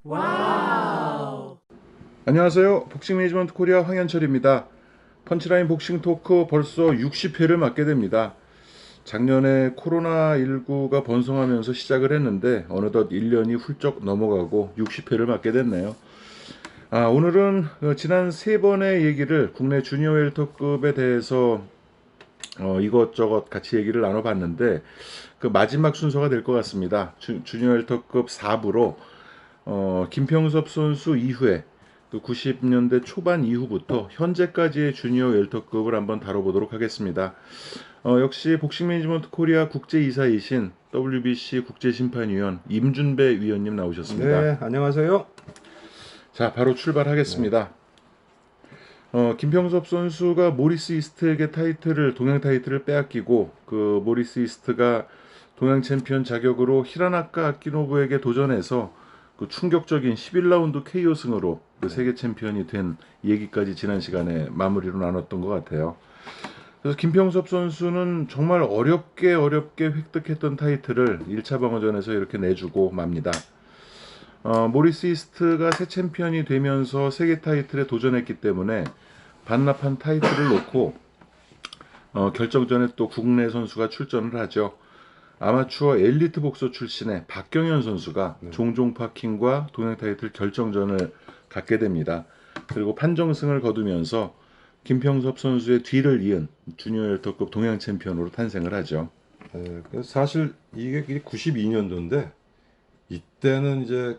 와우. 안녕하세요. 복싱 매니지먼트 코리아 황현철입니다. 펀치라인 복싱 토크 벌써 60회를 맞게 됩니다. 작년에 코로나19가 번성하면서 시작을 했는데 어느덧 1년이 훌쩍 넘어가고 60회를 맞게 됐네요. 오늘은 지난 3번의 얘기를 국내 주니어 웰터급에 대해서 이것저것 같이 얘기를 나눠봤는데 그 마지막 순서가 될 것 같습니다. 주니어 웰터급 4부로 김평섭 선수 이후에 그 90년대 초반 이후부터 현재까지의 주니어 웰터급을 한번 다뤄보도록 하겠습니다. 역시 복싱 매니지먼트 코리아 국제이사이신 WBC 국제심판위원 임준배 위원님 나오셨습니다. 네, 안녕하세요. 자, 바로 출발하겠습니다. 김평섭 선수가 모리스 이스트에게 동양 타이틀을 빼앗기고 그 모리스 이스트가 동양 챔피언 자격으로 히라나카 아키노부에게 도전해서 그 충격적인 11라운드 KO 승으로 그 세계 챔피언이 된 얘기까지 지난 시간에 마무리로 나눴던 것 같아요. 그래서 김평섭 선수는 정말 어렵게 획득했던 타이틀을 1차 방어전에서 이렇게 내주고 맙니다. 모리스 이스트가 새 챔피언이 되면서 세계 타이틀에 도전했기 때문에 반납한 타이틀을 놓고 결정전에 또 국내 선수가 출전을 하죠. 아마추어 엘리트 복서 출신의 박경현 선수가 종종 파킹과 동양 타이틀 결정전을 갖게 됩니다. 그리고 판정승을 거두면서 김평섭 선수의 뒤를 이은 주니어 웰터급 동양 챔피언으로 탄생을 하죠. 그래서 사실 이게 92년도인데 이때는 이제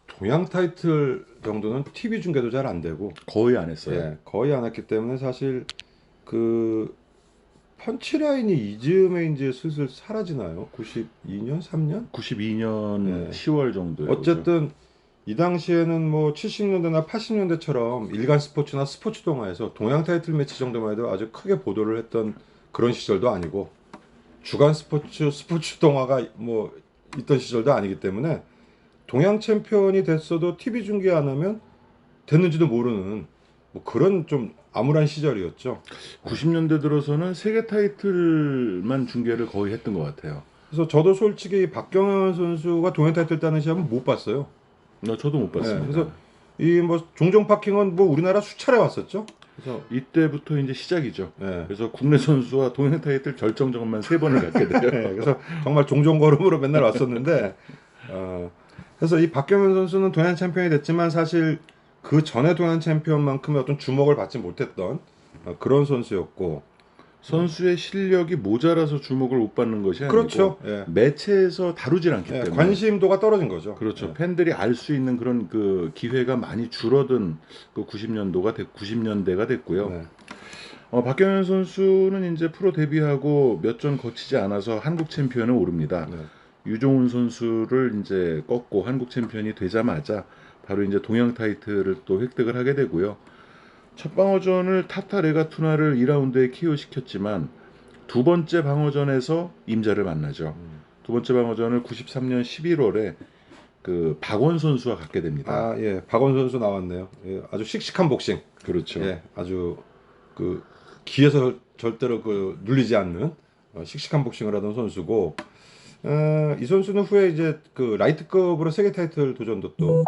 동양 타이틀 정도는 TV 중계도 잘 안 되고 거의 안 했어요. 거의 안 했기 때문에 사실 그 펀치라인이 이즈음에 이제 슬슬 사라지나요? 92년, 3년? 92년 10월 정도에. 어쨌든 이 당시에는 뭐 70년대나 80년대처럼 일간 스포츠나 스포츠 동화에서 동양 타이틀 매치 정도만 해도 아주 크게 보도를 했던 그런 시절도 아니고 주간 스포츠 동화가 뭐 있던 시절도 아니기 때문에 동양 챔피언이 됐어도 TV 중계 안 하면 됐는지도 모르는 뭐 그런 좀 암울한 시절이었죠. 90년대 들어서는 세계 타이틀만 중계를 거의 했던 것 같아요. 그래서 저도 솔직히 박경현 선수가 동양 타이틀 따는 시합은 못 봤어요. 저도 못 봤습니다. 그래서 이 뭐 종종 파킹은 뭐 우리나라 수차례 왔었죠. 그래서 이때부터 이제 시작이죠. 네. 그래서 국내 선수와 동양 타이틀 결정전만 3번을 갖게 돼요. 그래서 정말 종종 걸음으로 맨날 왔었는데 그래서 이 박경현 선수는 동양 챔피언이 됐지만 사실 그 전에 동양 챔피언만큼의 어떤 주목을 받지 못했던 그런 선수였고 선수의 실력이 모자라서 주목을 못 받는 것이 아니고 그렇죠. 매체에서 다루질 않기 때문에 관심도가 떨어진 거죠. 그렇죠. 팬들이 알 수 있는 그런 그 기회가 많이 줄어든 그 90년대가 됐고요. 박경현 선수는 이제 프로 데뷔하고 몇 전 거치지 않아서 한국 챔피언에 오릅니다. 유종훈 선수를 이제 꺾고 한국 챔피언이 되자마자 바로 이제 동양 타이틀을 또 획득을 하게 되고요. 첫 방어전을 타타 레가투나를 2라운드에 KO 시켰지만 두 번째 방어전에서 임자를 만나죠. 두 번째 방어전을 93년 11월에 그 박원 선수와 갖게 됩니다. 박원 선수 나왔네요. 아주 씩씩한 복싱. 그렇죠. 아주 그 기에서 절대로 그 눌리지 않는 씩씩한 복싱을 하던 선수고 이 선수는 후에 이제 그 라이트급으로 세계 타이틀 도전도 또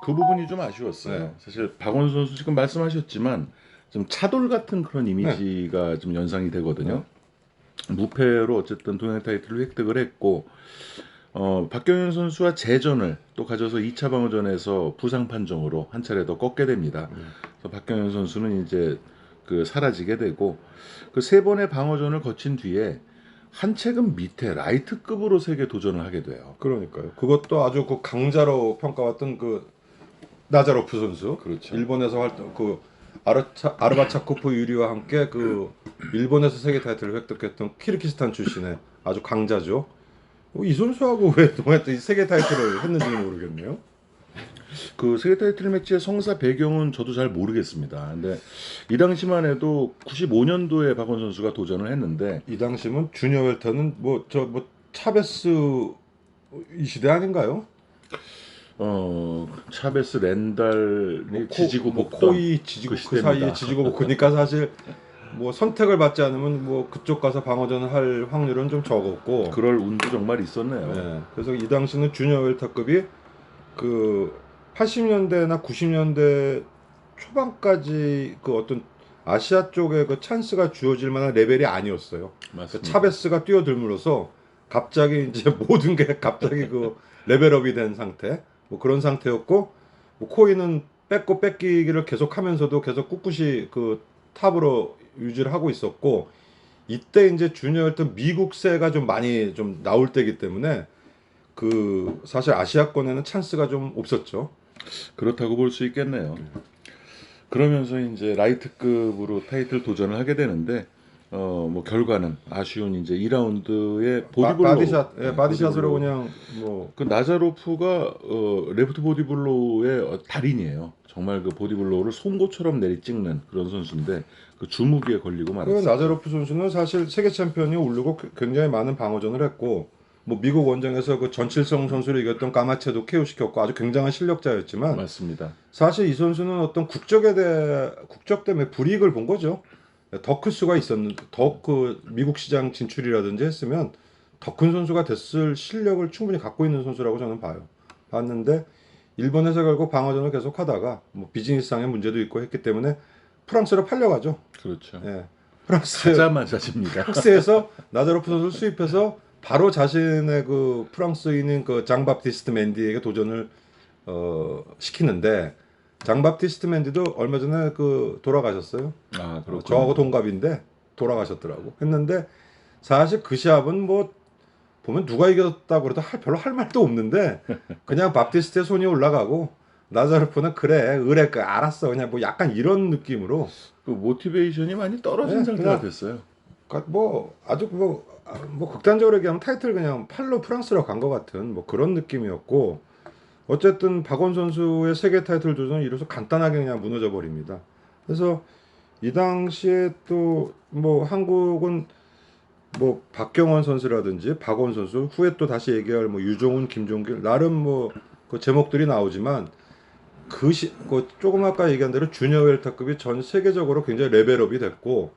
그 부분이 좀 아쉬웠어요. 사실 박원 선수 지금 말씀하셨지만 좀 차돌 같은 그런 이미지가 좀 연상이 되거든요. 무패로 어쨌든 동양 타이틀을 획득을 했고 박경현 선수와 재전을 또 가져서 2차 방어전에서 부상 판정으로 한 차례 더 꺾게 됩니다. 그래서 박경현 선수는 이제 그 사라지게 되고 그 3번의 방어전을 거친 뒤에 한 체급 밑에 라이트급으로 세계 도전을 하게 돼요. 그러니까요. 그것도 아주 그 강자로 평가받던 그 나자로프 선수. 그렇죠. 일본에서 활동 그 아르바차코프 유리와 함께 그 일본에서 세계 타이틀을 획득했던 키르기스탄 출신의 아주 강자죠. 이 선수하고 왜 동해 세계 타이틀을 했는지는 모르겠네요. 그 세계 타이틀 매치의 성사 배경은 저도 잘 모르겠습니다. 근데 이 당시만 해도 95년도에 박원 선수가 도전을 했는데 이 당시면 주니어 웰터는 뭐 차베스 이 시대 아닌가요? 차베스 렌달이 지지고 볶던 코이 지지고 그 사이에 지지고 볶으니까 사실 뭐 선택을 받지 않으면 뭐 그쪽 가서 방어전을 할 확률은 좀 적었고 그럴 운도 정말 있었네요. 그래서 이 당시는 주니어 웰터급이 그 80년대나 90년대 초반까지 그 어떤 아시아 쪽에 그 찬스가 주어질 만한 레벨이 아니었어요. 그 맞습니다. 차베스가 뛰어들므로써 갑자기 이제 모든 게 갑자기 그 레벨업이 된 상태, 뭐 그런 상태였고, 뭐 코인은 뺏고 뺏기기를 계속하면서도 계속 꿋꿋이 그 탑으로 유지를 하고 있었고, 이때 이제 주니어였던 미국세가 좀 많이 좀 나올 때이기 때문에 그 사실 아시아권에는 찬스가 좀 없었죠. 그렇다고 볼 수 있겠네요. 그러면서 이제 라이트급으로 타이틀 도전을 하게 되는데 뭐 결과는 아쉬운 이제 2라운드에 보디블로 바디샷, 예, 네, 바디샷으로 보디블로. 그냥 뭐 그 나자로프가 레프트 보디블로의 달인이에요. 정말 그 보디블로를 송곳처럼 내리 찍는 그런 선수인데 그 주무기에 걸리고 그 말았어요. 나자로프 선수는 사실 세계 챔피언이 오르고 굉장히 많은 방어전을 했고, 뭐 미국 원정에서 그 전칠성 선수를 이겼던 까마체도 KO 시켰고 아주 굉장한 실력자였지만, 맞습니다. 사실 이 선수는 어떤 국적 때문에 불이익을 본 거죠. 더 클 수가 있었는데, 더 그 미국 시장 진출이라든지 했으면 더 큰 선수가 됐을 실력을 충분히 갖고 있는 선수라고 저는 봐요. 봤는데 일본에서 결국 방어전을 계속 하다가 뭐 비즈니스상의 문제도 있고 했기 때문에 프랑스로 팔려가죠. 그렇죠. 예. 프랑스 가자마자 집니다. 프랑스에서 나자로프 선수를 수입해서 바로 자신의 그 프랑스인인 그 장바티스트 맨디에게 도전을 시키는데, 장바티스트 맨디도 얼마 전에 그 돌아가셨어요. 아, 그렇군요. 저하고 동갑인데 돌아가셨더라고. 했는데 사실 그 시합은 뭐 보면 누가 이겼다고 그래도 별로 할 말도 없는데 그냥 바티스트의 손이 올라가고 나자로프는 그래 의뢰 알았어 그냥 뭐 약간 이런 느낌으로, 그 모티베이션이 많이 떨어진 네, 상태가 그냥 됐어요. 그러니까 뭐 아주 뭐 극단적으로 얘기하면 타이틀 그냥 팔로 프랑스로 간 것 같은 뭐 그런 느낌이었고, 어쨌든 박원 선수의 세계 타이틀 도전은 이로써 간단하게 그냥 무너져 버립니다. 그래서 이 당시에 또 뭐 한국은 뭐 박경원 선수라든지 박원 선수, 후에 또 다시 얘기할 뭐 유종훈, 김종길, 나름 뭐 그 제목들이 나오지만 그 조금 아까 얘기한 대로 주니어 웰터급이 전 세계적으로 굉장히 레벨업이 됐고,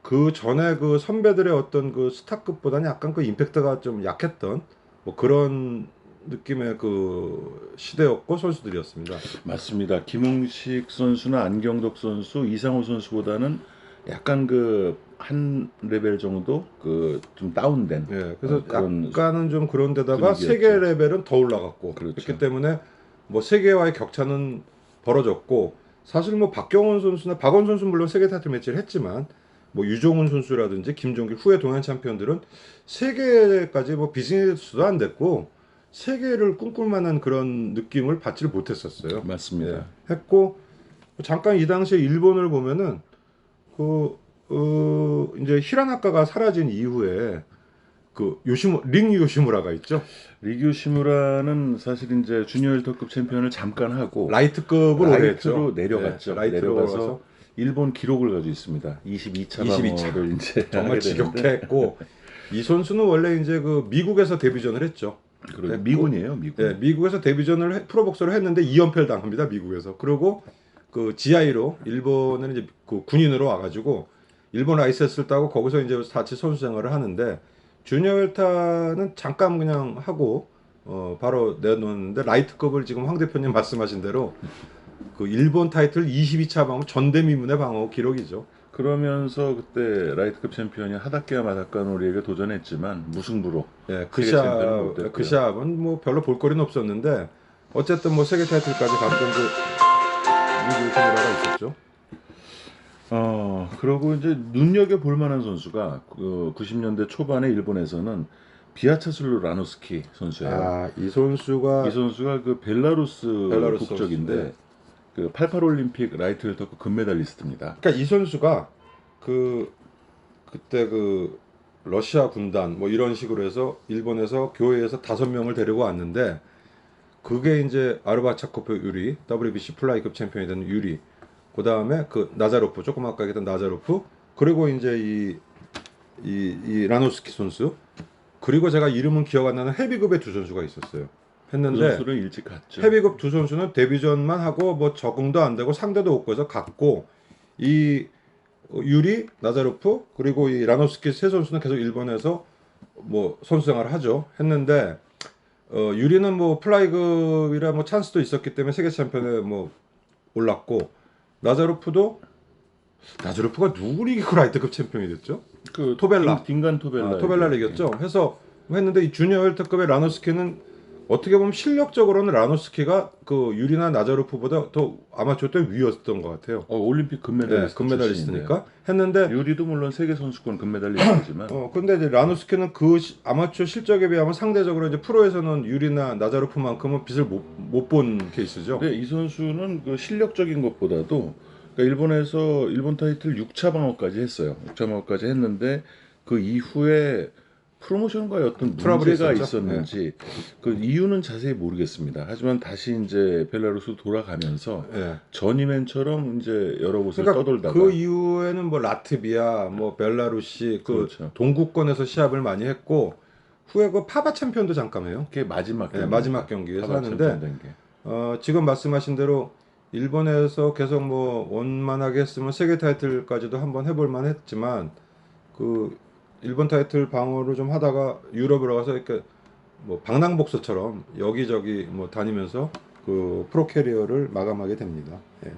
그 전에 그 선배들의 어떤 그 스타급보다는 약간 그 임팩트가 좀 약했던 뭐 그런 느낌의 그 시대였고 선수들이었습니다. 맞습니다. 김웅식 선수나 안경덕 선수, 이상호 선수보다는 약간 그 한 레벨 정도 그 좀 다운된 예, 그래서 그런 약간은 좀 그런 데다가 분위기였죠. 세계 레벨은 더 올라갔고, 그렇죠. 그렇기 때문에 뭐 세계와의 격차는 벌어졌고, 사실 뭐 박경원 선수나 박원 선수 물론 세계 타이틀 매치를 했지만 뭐 유종훈 선수라든지 김종길 후에 동안 챔피언들은 세계까지 뭐 비즈니스도 안 됐고 세계를 꿈꿀 만한 그런 느낌을 받지를 못했었어요. 맞습니다. 예, 했고 잠깐 이 당시에 일본을 보면은 그 이제 히라나카가 사라진 이후에 그 링 요시무라가 있죠. 리규 시무라는 사실 이제 주니어 웰터급 챔피언을 잠깐 하고 라이트급으로 오래 했죠. 라이트로 내려갔죠. 예, 라이트로 내려가서 올라가서 일본 기록을 가지고 있습니다. 22차 22차. 방어를 이제 정말 하게 지겹게 되는데 했고, 이 선수는 원래 이제 그 미국에서 데뷔전을 했죠. 그리고 미군이에요, 미군. 예, 미국에서 데뷔전을 프로복서를 했는데 2연패를 당합니다. 미국에서. 그리고 그 GI로 일본은 이제 그 군인으로 와가지고 일본 라이센스를 따고 거기서 이제 같이 선수 생활을 하는데, 주니어 웰타는 잠깐 그냥 하고 바로 내놓았는데, 라이트급을 지금 황 대표님 말씀하신 대로 그 일본 타이틀 22차 방어 전대미문의 방어 기록이죠. 그러면서 그때 라이트급 챔피언이 하다케야 마다카노리에게 도전했지만 무승부로 예, 세계 챔피언은 못 됐고요. 그 시합은 뭐 별로 볼거리는 없었는데 어쨌든 뭐 세계 타이틀까지 갔던 그 미국 시무라가 있었죠. 그리고 이제 눈여겨 볼 만한 선수가 그 90년대 초반에 일본에서는 비아차슬루 라노스키 선수예요. 아, 이 선수가 이 선수가 그 벨라루스 벨라루스 국적인데 선수, 네. 그 88 올림픽 라이트 웰터급 금메달리스트입니다. 그러니까 이 선수가 그때 그 러시아 군단 뭐 이런 식으로 해서 일본에서 교회에서 5명을 데리고 왔는데, 그게 이제 아르바차코프 유리, WBC 플라이급 챔피언이 된 유리, 그 다음에 그 나자로프, 조금 아까 얘기했던 나자로프, 그리고 이제 이 라노스키 선수, 그리고 제가 이름은 기억 안 나는 헤비급의 두 선수가 있었어요. 그 했는데 선수를 일찍 갔죠. 헤비급 두 선수는 데뷔전만 하고 뭐 적응도 안 되고 상대도 없고 해서 갔고, 이 유리, 나자로프, 그리고 이 라노스키 세 선수는 계속 일본에서 뭐 선수 생활을 하죠. 했는데 유리는 뭐 플라이급이라 뭐 찬스도 있었기 때문에 세계 챔피언에 뭐 올랐고 나자로프가 누구를 이기고 라이트급 챔피언이 됐죠? 그 토벨라. 딩간 토벨라. 토벨라를 이겼죠. 해서 했는데 이 주니어 웰터급의 라노스키는 어떻게 보면 실력적으로는 라노스키가 그 유리나 나자로프보다 더 아마추어 때 위였던 것 같아요. 올림픽 금메달리스트 금메달리스트니까 했는데 유리도 물론 세계 선수권 금메달리스트지만 근데 이제 라노스키는 그 아마추어 실적에 비하면 상대적으로 이제 프로에서는 유리나 나자로프만큼은 빛을 못 본 케이스죠. 근데 이 선수는 그 실력적인 것보다도 그러니까 일본에서 일본 타이틀 6차 방어까지 했어요. 6차 방어까지 했는데 그 이후에 프로모션과의 어떤 트러블이 문제가 있었죠? 있었는지 그 이유는 자세히 모르겠습니다. 하지만 다시 이제 벨라루스 돌아가면서 예. 전이맨처럼 이제 여러 곳을 그러니까 떠돌다가 그 이후에는 뭐 라트비아, 뭐 벨라루시 그 그렇죠. 동구권에서 시합을 많이 했고 후에 그 파바 챔피언도 잠깐 해요. 그게 마지막 마지막 경기에서 파바 하는데 챔피언 된 게. 지금 말씀하신 대로 일본에서 계속 뭐 원만하게 했으면 세계 타이틀까지도 한번 해볼 만했지만 그 일본 타이틀 방어를 좀 하다가 유럽으로 가서 이렇게 뭐 방랑복서처럼 여기저기 뭐 다니면서 그 프로 캐리어를 마감하게 됩니다. 예.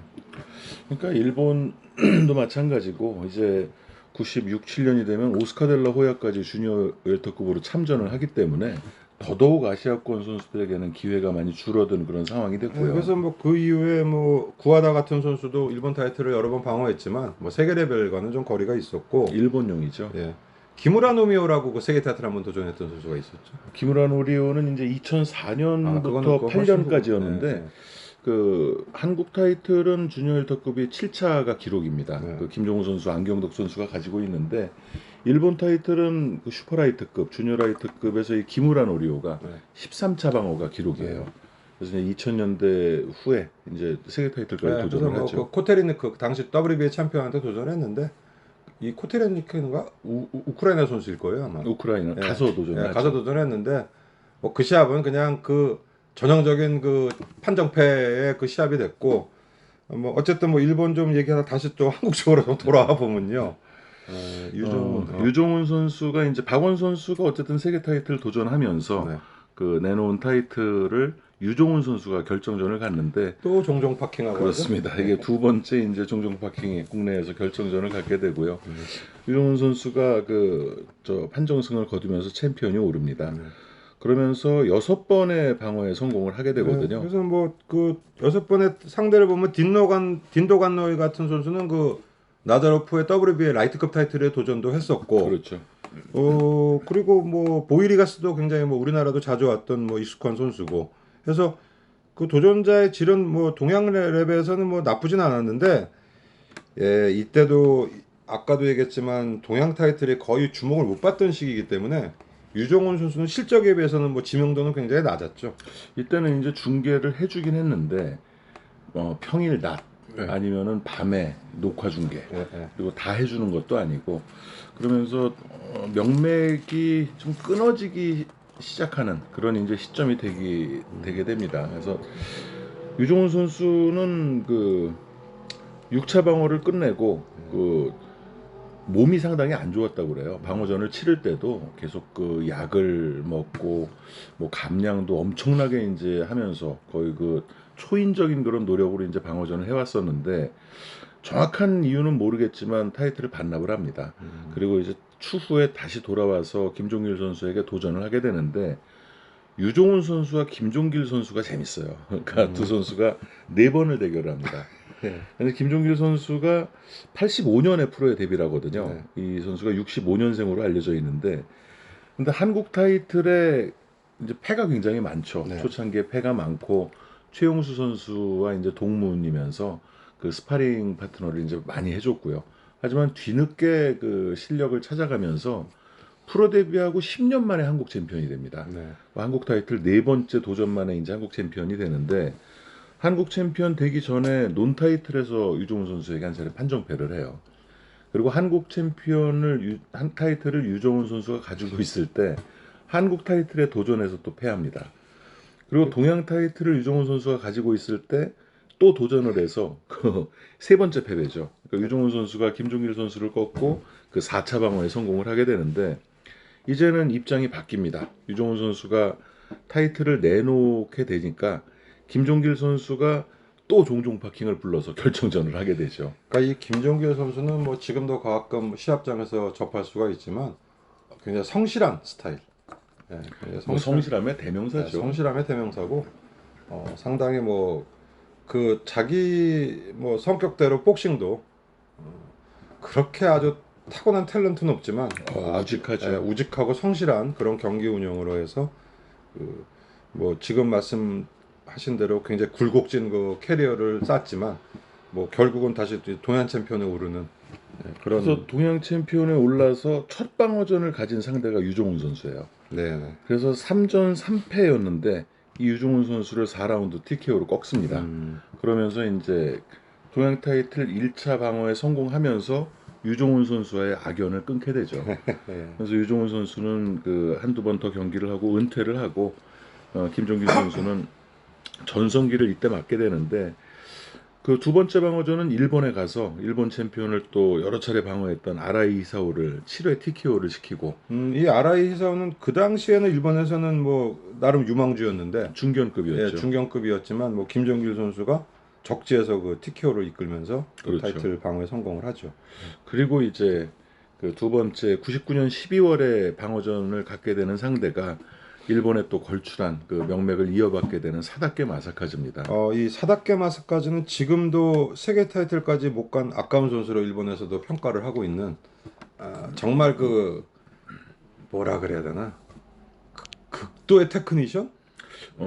그러니까 일본도 마찬가지고 이제 96, 7년이 되면 오스카 델라 호야까지 주니어 웰터급으로 참전을 하기 때문에 더더욱 아시아권 선수들에게는 기회가 많이 줄어든 그런 상황이 됐고요. 그래서 뭐 그 이후에 뭐 구하다 같은 선수도 일본 타이틀을 여러 번 방어했지만 뭐 세계 레벨과는 좀 거리가 있었고 일본용이죠. 예. 기무라 노미오라고 그 세계 타이틀 한번 도전했던 선수가 있었죠. 기무라 노리오는 이제 2004년부터 8년까지였는데 그 한국 타이틀은 주니어 웰터급이 7차가 기록입니다. 네. 그 김종우 선수, 안경덕 선수가 가지고 있는데 일본 타이틀은 그 슈퍼라이트급, 주니어 라이트급에서 이 기무라 노리오가 13차 방어가 기록이에요. 그래서 이제 2000년대 후에 이제 세계 타이틀까지 도전을 뭐 했죠. 그 코테리니크 당시 WBA 챔피언한테 도전했는데 이 코테리니크가 우크라이나 선수일 거예요 아마. 우크라이나 가서 도전했죠. 가서 도전했는데 뭐 그 시합은 그냥 그 전형적인 그 판정패의 그 시합이 됐고 뭐 어쨌든 뭐 일본 좀 얘기하다 다시 또 한국 쪽으로 좀 돌아와 보면요. 유종훈 선수가 이제 박원 선수가 어쨌든 세계 타이틀 도전하면서 그 내놓은 타이틀을 유종훈 선수가 결정전을 갔는데 또 종종 파킹하고 그렇습니다. 하죠? 이게 두 번째 이제 종종 파킹이 국내에서 결정전을 갖게 되고요. 유종훈 선수가 그 저 판정승을 거두면서 챔피언이 오릅니다. 그러면서 6번의 방어에 성공을 하게 되거든요. 그래서 뭐 그 6번의 상대를 보면 딘도간노이 같은 선수는 그 나자로프의 WBA 라이트급 타이틀에 도전도 했었고, 그렇죠. 그리고 뭐 보이리가스도 굉장히 뭐 우리나라도 자주 왔던 뭐 익숙한 선수고, 해서 그 도전자의 질은 뭐 동양 랩에서는 뭐 나쁘진 않았는데, 예, 이때도 아까도 얘기했지만 동양 타이틀에 거의 주목을 못 받던 시기이기 때문에 유종훈 선수는 실적에 비해서는 뭐 지명도는 굉장히 낮았죠. 이때는 이제 중계를 해주긴 했는데 평일 낮 아니면은 밤에 녹화 중계 그리고 다 해주는 것도 아니고 그러면서 명맥이 좀 끊어지기 시작하는 그런 이제 시점이 되게 됩니다. 그래서 유종훈 선수는 그 6차 방어를 끝내고 그 몸이 상당히 안 좋았다고 그래요. 방어전을 치를 때도 계속 그 약을 먹고 뭐 감량도 엄청나게 이제 하면서 거의 그 초인적인 그런 노력으로 이제 방어전을 해왔었는데 정확한 이유는 모르겠지만 타이틀을 반납을 합니다. 그리고 이제 추후에 다시 돌아와서 김종길 선수에게 도전을 하게 되는데 유종훈 선수와 김종길 선수가 재밌어요. 그러니까 두 선수가 4번을 대결을 합니다. 근데 김종길 선수가 85년에 프로에 데뷔를 하거든요. 이 선수가 65년생으로 알려져 있는데 근데 한국 타이틀에 이제 패가 굉장히 많죠. 초창기에 패가 많고 최용수 선수와 이제 동문이면서 그 스파링 파트너를 이제 많이 해줬고요. 하지만 뒤늦게 그 실력을 찾아가면서 프로 데뷔하고 10년 만에 한국 챔피언이 됩니다. 한국 타이틀 4번째 도전 만에 이제 한국 챔피언이 되는데 한국 챔피언 되기 전에 논 타이틀에서 유종훈 선수에게 한 차례 판정패를 해요. 그리고 한국 챔피언을 한 타이틀을 유종훈 선수가 가지고 있을 때 한국 타이틀에 도전해서 또 패합니다. 그리고 동양 타이틀을 유종훈 선수가 가지고 있을 때 또 도전을 해서 그 3번째 패배죠. 그러니까 유종훈 선수가 김종길 선수를 꺾고 그 4차 방어에 성공을 하게 되는데 이제는 입장이 바뀝니다. 유종훈 선수가 타이틀을 내놓게 되니까 김종길 선수가 또 종종 파킹을 불러서 결정전을 하게 되죠. 그러니까 이 김종길 선수는 뭐 지금도 가끔 시합장에서 접할 수가 있지만 굉장히 성실한 스타일. 예, 굉장히 뭐 성실함의 대명사죠. 성실함의 대명사고 상당히 뭐 그 자기 뭐 성격대로 복싱도 그렇게 아주 타고난 탤런트는 없지만 우직하죠. 우직하고 성실한 그런 경기 운영으로 해서 그 뭐 지금 말씀하신 대로 굉장히 굴곡진 그 캐리어를 쌓았지만 뭐 결국은 다시 동안 챔피언에 오르는 그런. 그래서 동양 챔피언에 올라서 첫 방어전을 가진 상대가 유종훈 선수예요. 네. 그래서 3전 3패였는데 이 유종훈 선수를 4라운드 TKO로 꺾습니다. 그러면서 이제 동양 타이틀 1차 방어에 성공하면서 유종훈 선수와의 악연을 끊게 되죠. 그래서 유종훈 선수는 그 한두 번 더 경기를 하고 은퇴를 하고 김종길 선수는 전성기를 이때 맞게 되는데 그 두 번째 방어전은 일본에 가서 일본 챔피언을 또 여러 차례 방어했던 아라이 히사오를 7회 TKO를 시키고 이 아라이 히사오는 그 당시에는 일본에서는 뭐 나름 유망주였는데 중견급이었죠. 중견급이었지만 뭐 김종길 선수가 적지에서 그 TKO를 이끌면서 그 그렇죠. 타이틀 방어에 성공을 하죠. 그리고 이제 그 두 번째 99년 12월에 방어전을 갖게 되는 상대가 일본에 또 걸출한 그 명맥을 이어받게 되는 사다케 마사카즈입니다. 이 사다케 마사카즈는 지금도 세계 타이틀까지 못 간 아까운 선수로 일본에서도 평가를 하고 있는 정말 그 뭐라 그래야 되나 극도의 테크니션?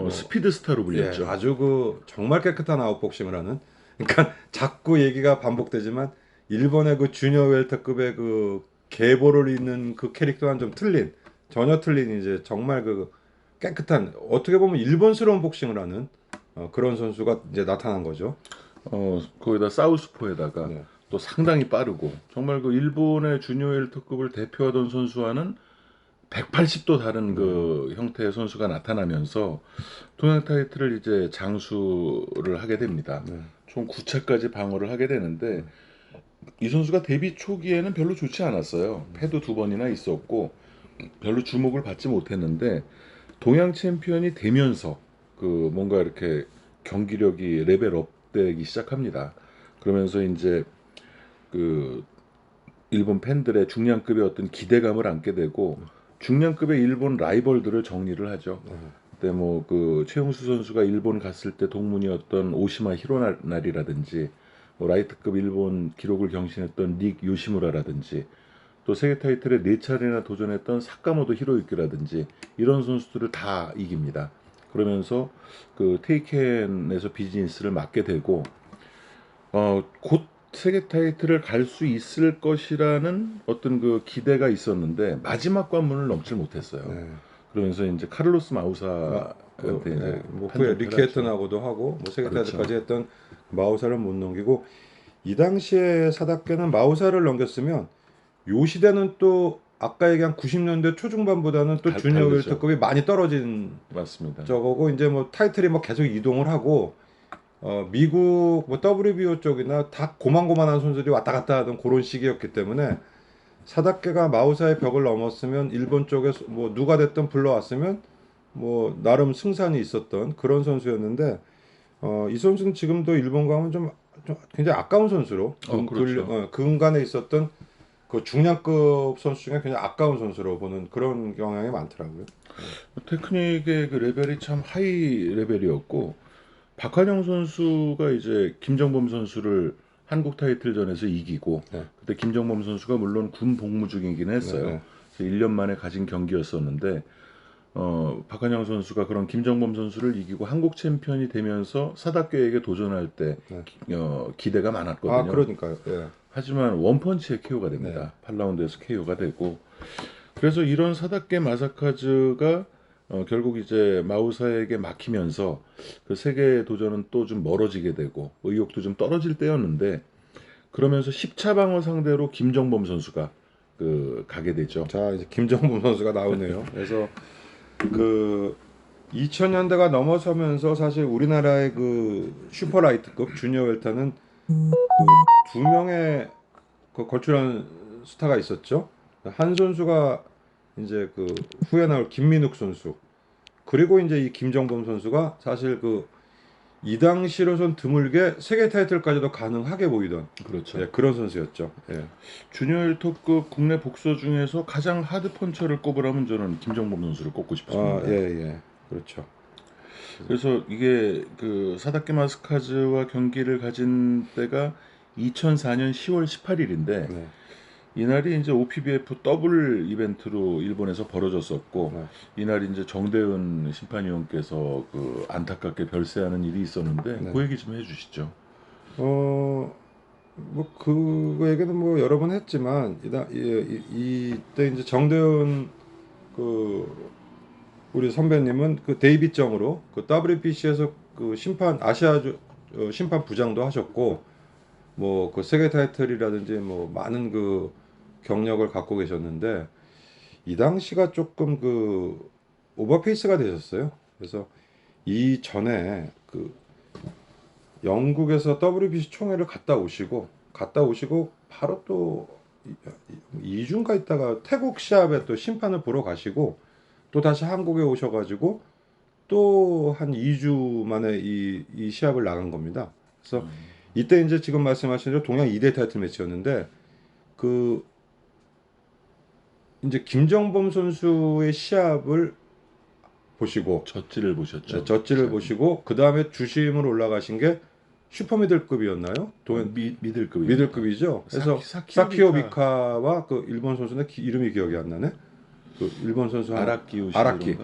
스피드 스타로 불렸죠. 아주 그 정말 깨끗한 아웃복싱을 하는. 그러니까 자꾸 얘기가 반복되지만 일본의 그 주니어 웰터급의 그 계보를 잇는 그 캐릭터와는 좀 틀린, 전혀 틀린 이제 정말 그 깨끗한, 어떻게 보면 일본스러운 복싱을 하는 그런 선수가 이제 나타난 거죠. 거기다 사우스포에다가 네. 또 상당히 빠르고 정말 그 일본의 주니어 웰터급을 대표하던 선수와는 180도 다른 그 형태의 선수가 나타나면서 동양 타이틀을 이제 장수를 하게 됩니다. 네. 총 9차까지 방어를 하게 되는데 이 선수가 데뷔 초기에는 별로 좋지 않았어요. 패도 2번이나 있었고 별로 주목을 받지 못했는데 동양 챔피언이 되면서 그 뭔가 이렇게 경기력이 레벨업되기 시작합니다. 그러면서 이제 그 일본 팬들의 중량급의 어떤 기대감을 안게 되고 중량급의 일본 라이벌들을 정리를 하죠. 그때 뭐 그 최용수 선수가 일본 갔을 때 동문이었던 오시마 히로나리라든지 뭐 라이트급 일본 기록을 경신했던 닉 요시무라라든지 또 세계 타이틀에 4차례나 도전했던 사카모토 히로유키라든지 이런 선수들을 다 이깁니다. 그러면서 그 테이켄에서 비즈니스를 맡게 되고 곧 세계 타이틀을 갈 수 있을 것이라는 어떤 그 기대가 있었는데 마지막 관문을 넘지 못했어요. 네. 그러면서 이제 카를로스 마우사한테 이제 뭐 후에 판정을 리케이튼하고도 하고 뭐 세계 그렇죠. 타이틀까지 했던 마우사를 못 넘기고, 이 당시에 사다케는 마우사를 넘겼으면 요 시대는 또 아까 얘기한 90년대 초중반보다는 또 주니어 다르죠. 웰터급이 많이 떨어진 맞습니다. 저거고, 이제 뭐 타이틀이 뭐 계속 이동을 하고 미국 뭐 WBO 쪽이나 다 고만고만한 선수들이 왔다 갔다 하던 그런 시기였기 때문에 사다케가 마우사의 벽을 넘었으면 일본 쪽에 뭐 누가 됐든 불러왔으면 뭐 나름 승산이 있었던 그런 선수였는데 이 선수는 지금도 일본 가면 좀 굉장히 아까운 선수로 그렇죠. 그 근간에 있었던 그 중량급 선수 중에 굉장히 아까운 선수로 보는 그런 경향이 많더라고요. 테크닉의 그 레벨이 참 하이 레벨이었고 박한영 선수가 이제 김정범 선수를 한국 타이틀전에서 이기고 네. 그때 김정범 선수가 물론 군 복무 중이긴 했어요. 네. 그래서 1년 만에 가진 경기였었는데 박한영 선수가 그런 김정범 선수를 이기고 한국 챔피언이 되면서 사다케에게 도전할 때 기대가 많았거든요. 그러니까요. 예. 하지만 원펀치에 KO가 됩니다. 8라운드에서 KO가 되고 그래서 이런 사다케 마사카즈가 결국 이제 마우사에게 막히면서 그 세계 도전은 또 좀 멀어지게 되고 의욕도 좀 떨어질 때였는데 그러면서 10차 방어 상대로 김정범 선수가 그 가게 되죠. 자, 이제 김정범 선수가 나오네요. 그래서 그 2000년대가 넘어서면서 사실 우리나라의 그 슈퍼라이트급 주니어 웰터는 그 두 명의 그 걸출한 스타가 있었죠. 한 선수가 이제 그 후에 나올 김민욱 선수. 그리고 이제 이 김정범 선수가 사실 이 당시로선 드물게 세계 타이틀까지도 가능하게 보이던 그렇죠. 예, 그런 선수였죠. 예. 주니어 1톱급 국내 복서 중에서 가장 하드 펀처를 꼽으라면 저는 김정범 선수를 꼽고 싶습니다. 예, 예. 그렇죠. 그래서 이게 그 사다케 마스카즈와 경기를 가진 때가 2004년 10월 18일인데 네. 이날이 이제 OPBF 더블 이벤트로 일본에서 벌어졌었고 네. 이날 이제 정대은 심판위원께서 그 안타깝게 별세하는 일이 있었는데 네. 그 얘기 좀 해주시죠. 뭐 그 얘기는 뭐 여러 번 했지만 이때 이제 정대은 그 우리 선배님은 그 데이빗 정으로 그 WBC에서 그 심판 부장도 하셨고 뭐 그 세계 타이틀이라든지 뭐 많은 그 경력을 갖고 계셨는데 이 당시가 조금 그 오버페이스가 되셨어요. 그래서 이 전에 그 영국에서 WBC 총회를 갔다 오시고 바로 또 2주인가 있다가 태국 시합에 또 심판을 보러 가시고 또 다시 한국에 오셔가지고 또 한 2주 만에 이 시합을 나간 겁니다. 그래서 이때 이제 지금 말씀하신 대로 동양 2대 타이틀 매치였는데 그 이제 김정범 선수의 시합을 보시고 젖지를 보셨죠. 젖지를 보시고 그 다음에 주심으로 올라가신 게 슈퍼미들급이었나요? 미들급 미들급이죠. 그래서 사키오 미카와 그 일본 선수는 이름이 기억이 안 나네. 그 일본 선수 아라키.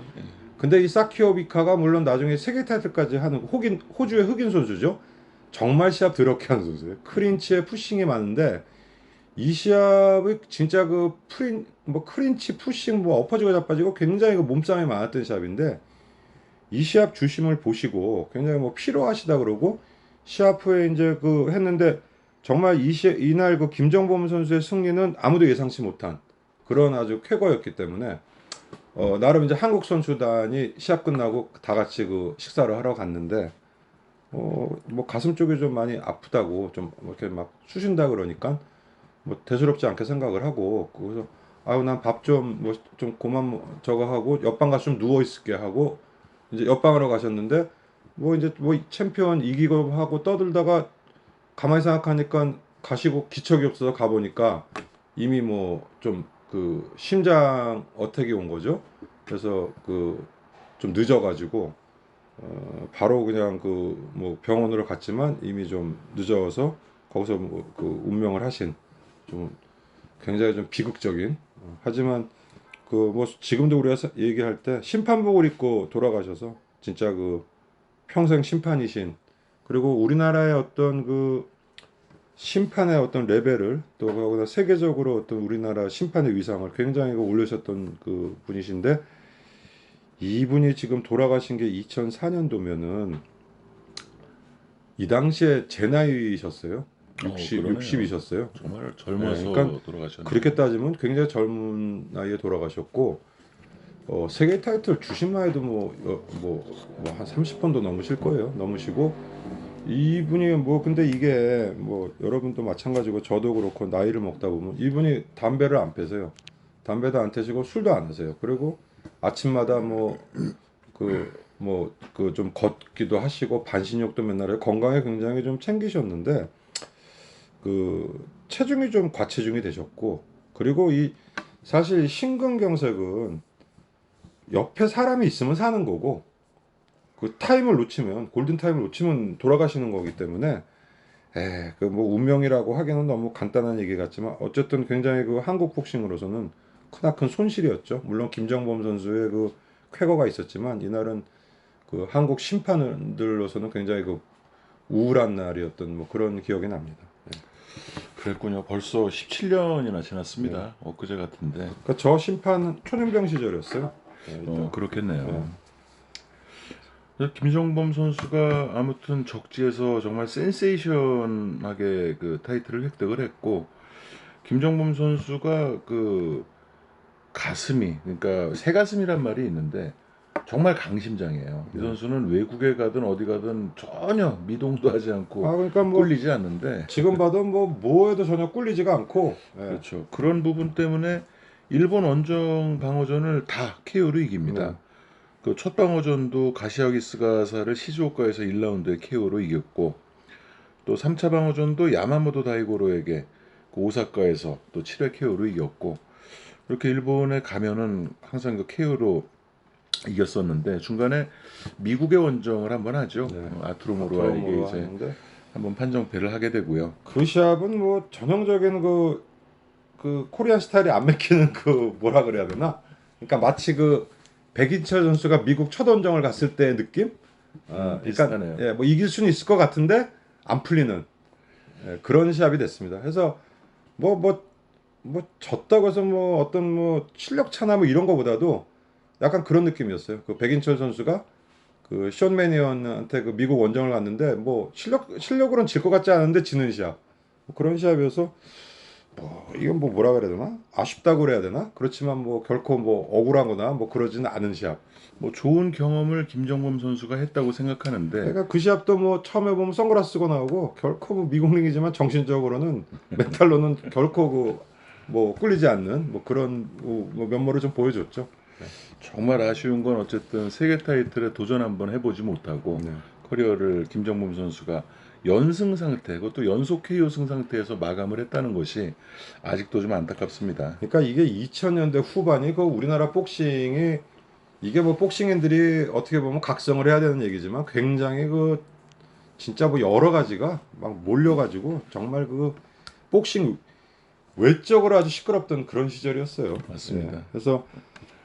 근데 이 사키오 미카가 물론 나중에 세계 타이틀까지 하는 호주의 흑인 선수죠. 정말 시합 더럽게 하는 선수예요. 크린치에 푸싱이 많은데 이 시합이 진짜 크린치 푸싱 엎어지고 자빠지고 굉장히 그 몸싸움이 많았던 시합인데 이 시합 주심을 보시고 굉장히 피로하시다 그러고 시합 후에 이제 했는데 정말 이날 그 김정범 선수의 승리는 아무도 예상치 못한 그런 아주 쾌거였기 때문에 나름 이제 한국 선수단이 시합 끝나고 다 같이 그 식사를 하러 갔는데 가슴 쪽이 좀 많이 아프다고 좀 이렇게 막 쑤신다 그러니까 대수롭지 않게 생각을 하고 그래서 아유 난 밥 좀 좀 그만 저거 하고 옆방 가서 좀 누워 있을게 하고 이제 옆방으로 가셨는데 이제 챔피언 이기고 하고 떠들다가 가만히 생각하니까 가시고 기척이 없어서 가보니까 이미 좀 그 심장 어택이 온 거죠. 그래서 좀 늦어가지고 바로 그냥 병원으로 갔지만 이미 좀 늦어서 거기서 그 운명을 하신 좀 굉장히 좀 비극적인 하지만 지금도 우리가 얘기할 때 심판복을 입고 돌아가셔서 진짜 평생 심판이신 그리고 우리나라의 어떤 심판의 어떤 레벨을 또 거기다 세계적으로 어떤 우리나라 심판의 위상을 굉장히 올리셨던 분이신데 이분이 지금 돌아가신 게 2004년도면은 이 당시에 제 나이셨어요. 60이셨어요. 정말 젊어서 네, 그러니까 돌아가셨네요. 그렇게 따지면 굉장히 젊은 나이에 돌아가셨고 세계 타이틀 주신 나이도 한 30번도 넘으실 거예요. 넘으시고 이분이 근데 이게 여러분도 마찬가지고 저도 그렇고 나이를 먹다 보면 이분이 담배를 안 패세요. 담배도 안 태시고 술도 안 하세요. 그리고 아침마다 좀 걷기도 하시고 반신욕도 맨날 해요. 건강에 굉장히 좀 챙기셨는데 체중이 좀 과체중이 되셨고 그리고 사실 심근경색은 옆에 사람이 있으면 사는 거고 골든 타임을 놓치면 돌아가시는 거기 때문에 운명이라고 하기는 너무 간단한 얘기 같지만 어쨌든 굉장히 한국 복싱으로서는 크나큰 손실이었죠. 물론 김정범 선수의 쾌거가 있었지만 이날은 한국 심판들로서는 굉장히 우울한 날이었던 그런 기억이 납니다. 그랬군요. 벌써 17년이나 지났습니다. 엊그제 같은데. 그러니까 저 심판은 초년병 시절이었어요. 그렇겠네요. 김정범 선수가 아무튼 적지에서 정말 센세이션하게 타이틀을 획득을 했고 김정범 선수가 가슴이 그러니까 새 가슴이란 말이 있는데 정말 강심장이에요. 이 선수는 외국에 가든 어디 가든 전혀 미동도 하지 않고 그러니까 꿀리지 않는데 지금 봐도 뭐해도 전혀 꿀리지가 않고 그렇죠. 그런 부분 때문에 일본 원정 방어전을 다 KO로 이깁니다. 그 첫 방어전도 가시아기스 가사를 시즈오카에서 1라운드에 KO로 이겼고 또 3차 방어전도 야마모토 다이고로에게 그 오사카에서 또 7회 KO로 이겼고 이렇게 일본에 가면은 항상 그 KO로 이겼었는데 중간에 미국의 원정을 한번 하죠. 네. 아투로 모로아에게 이제 하는데 한번 판정패를 하게 되고요. 그 시합은 뭐 전형적인 그 코리안 스타일이 안 맥히는 그 뭐라 그래야 되나? 그러니까 마치 그 백인철 선수가 미국 첫 원정을 갔을 때의 느낌? 그러니까 비슷하네요. 예, 뭐 이길 수는 있을 것 같은데 안 풀리는 예, 그런 시합이 됐습니다. 그래서 뭐 졌다고 해서 뭐 어떤 뭐 실력 차나 뭐 이런 거보다도 약간 그런 느낌이었어요. 그 백인철 선수가 그 션 매니언한테 그 미국 원정을 갔는데 뭐 실력으로는 질 것 같지 않은데 지는 시합. 뭐 그런 시합이어서 뭐 이건 뭐 뭐라 그래야 되나? 아쉽다고 그래야 되나? 그렇지만 뭐 결코 뭐 억울하거나 뭐 그러지는 않은 시합. 뭐 좋은 경험을 김정범 선수가 했다고 생각하는데 그러니까 그 시합도 뭐 처음에 보면 선글라스 쓰고 나오고 결코 뭐 미국링이지만 정신적으로는 멘탈로는 결코 그 뭐 꿀리지 않는 뭐 그런 뭐 면모를 좀 보여줬죠. 정말 아쉬운 건 어쨌든 세계 타이틀에 도전 한번 해보지 못하고 네. 커리어를 김정범 선수가 연승 상태, 그것도 연속 KO 승 상태에서 마감을 했다는 것이 아직도 좀 안타깝습니다. 그러니까 이게 2000년대 후반이 그 우리나라 복싱이 이게 뭐 복싱인들이 어떻게 보면 각성을 해야 되는 얘기지만 굉장히 그 진짜 뭐 여러 가지가 막 몰려가지고 정말 그 복싱 외적으로 아주 시끄럽던 그런 시절이었어요. 맞습니다. 예. 그래서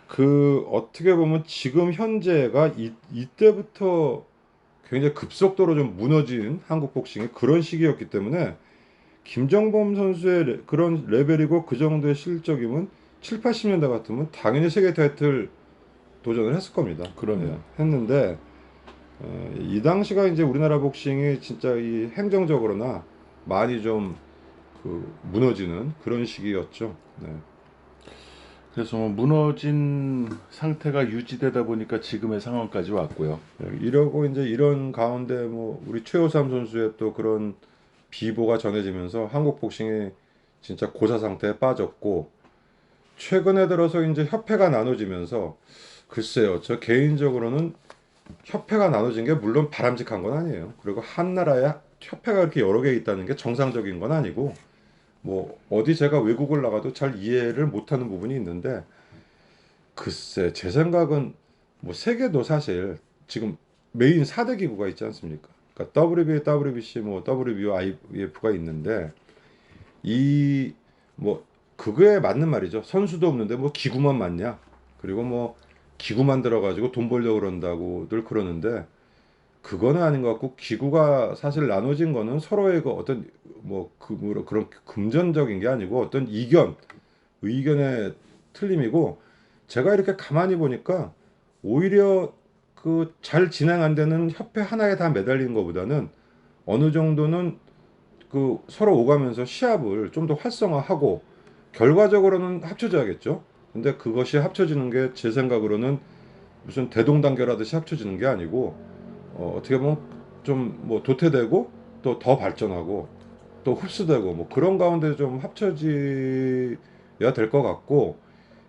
그 어떻게 보면 지금 현재가 이때부터 굉장히 급속도로 좀 무너진 한국 복싱이 그런 시기였기 때문에 김정범 선수의 그런 레벨이고 그 정도의 실적이면 7, 80년대 같으면 당연히 세계 타이틀 도전을 했을 겁니다. 그럼요. 예, 했는데 이 당시가 이제 우리나라 복싱이 진짜 이 행정적으로나 많이 좀 그 무너지는 그런 시기였죠. 네. 그래서 뭐 무너진 상태가 유지되다 보니까 지금의 상황까지 왔고요. 이러고 이제 이런 가운데 뭐 우리 최호삼 선수의 또 그런 비보가 전해지면서 한국 복싱이 진짜 고사 상태에 빠졌고 최근에 들어서 이제 협회가 나눠지면서 글쎄요, 저 개인적으로는 협회가 나눠진 게 물론 바람직한 건 아니에요. 그리고 한 나라에 협회가 이렇게 여러 개 있다는 게 정상적인 건 아니고 뭐 어디 제가 외국을 나가도 잘 이해를 못하는 부분이 있는데 글쎄 제 생각은 뭐 세계도 사실 지금 메인 4대 기구가 있지 않습니까? 그러니까 WBA, WBC, 뭐 WBO, IBF가 있는데 이 뭐 그거에 맞는 말이죠. 선수도 없는데 뭐 기구만 맞냐? 그리고 뭐 기구만 들어가지고 돈 벌려고 그런다고들 그러는데 그거는 아닌 것 같고 기구가 사실 나눠진 거는 서로의 그 어떤 뭐 그런 금전적인 게 아니고 어떤 의견의 틀림이고 제가 이렇게 가만히 보니까 오히려 그 잘 진행 안 되는 협회 하나에 다 매달리는 것보다는 어느 정도는 그 서로 오가면서 시합을 좀 더 활성화하고 결과적으로는 합쳐져야겠죠. 근데 그것이 합쳐지는 게 제 생각으로는 무슨 대동단결하듯이 합쳐지는 게 아니고 어떻게 보면 좀 뭐 도태되고 또 더 발전하고 또 흡수되고 뭐 그런 가운데 좀 합쳐져야 될 것 같고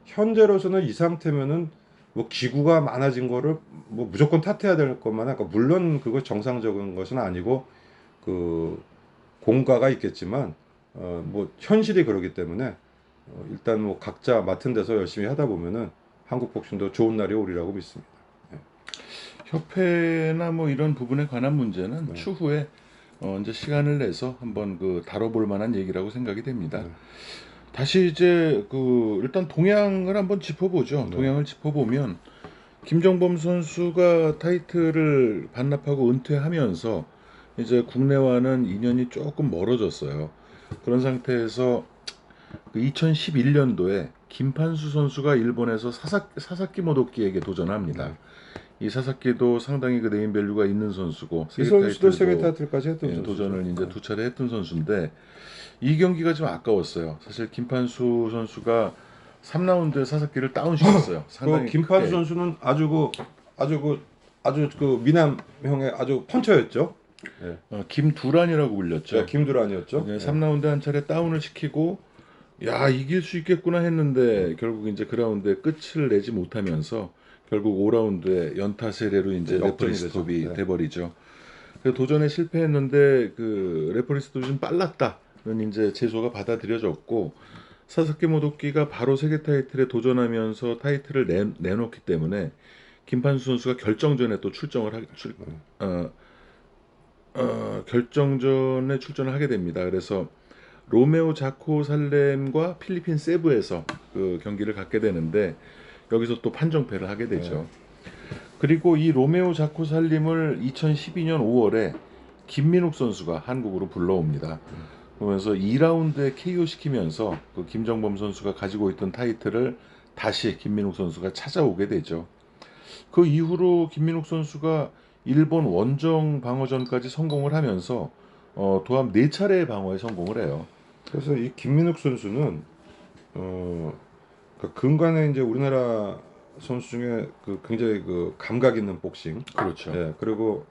현재로서는 이 상태면은 뭐 기구가 많아진 거를 뭐 무조건 탓해야 될 것만 아까 물론 그거 정상적인 것은 아니고 그 공과가 있겠지만 뭐 현실이 그러기 때문에 일단 뭐 각자 맡은 데서 열심히 하다 보면은 한국 복싱도 좋은 날이 오리라고 믿습니다. 협회나 뭐 이런 부분에 관한 문제는 네. 추후에 이제 시간을 내서 한번 그 다뤄볼 만한 얘기라고 생각이 됩니다. 네. 다시 이제 그 일단 동향을 한번 짚어보죠. 네. 동향을 짚어보면 김정범 선수가 타이틀을 반납하고 은퇴하면서 이제 국내와는 인연이 조금 멀어졌어요. 그런 상태에서 그 2011년도에 김판수 선수가 일본에서 사사키 모도키에게 도전합니다. 네. 이 사사키도 상당히 그 네임밸류가 있는 선수고 이 선수도 세계 타이틀도 타이틀까지 했던 예, 선수죠. 도전을 이제 두 차례 했던 선수인데 이 경기가 좀 아까웠어요. 사실 김판수 선수가 3라운드에 사사키를 다운시켰어요. 그 상당히 김판수 크게. 선수는 아주 그 미남형의 아주 펀쳐였죠. 김두란이라고 불렸죠. 네, 김두란이었죠. 네, 3라운드에 한 차례 다운을 시키고 야 이길 수 있겠구나 했는데 결국 이제 그 라운드에 끝을 내지 못하면서 결국 5라운드에 연타 세례로 이제 네, 레퍼리 역전이 스톱이 되죠. 네. 돼버리죠. 그 도전에 실패했는데 그 레퍼리 스톱이 좀 빨랐다는 이제 제소가 받아들여졌고 사사키 모토키가 바로 세계 타이틀에 도전하면서 타이틀을 내놓기 때문에 김판수 선수가 결정전에 또 어, 결정전에 출전을 하게 됩니다. 그래서 로메오 자코 살렘과 필리핀 세부에서 그 경기를 갖게 되는데 여기서 또 판정패를 하게 되죠. 그리고 이 로메오 자코 살림을 2012년 5월에 김민욱 선수가 한국으로 불러옵니다. 그러면서 2라운드에 KO 시키면서 그 김정범 선수가 가지고 있던 타이틀을 다시 김민욱 선수가 찾아오게 되죠. 그 이후로 김민욱 선수가 일본 원정 방어전까지 성공을 하면서 도합 4차례의 방어에 성공을 해요. 그래서 이 김민욱 선수는 그러니까 근간에 이제 우리나라 선수 중에 그 굉장히 그 감각 있는 복싱. 그렇죠. 예. 그리고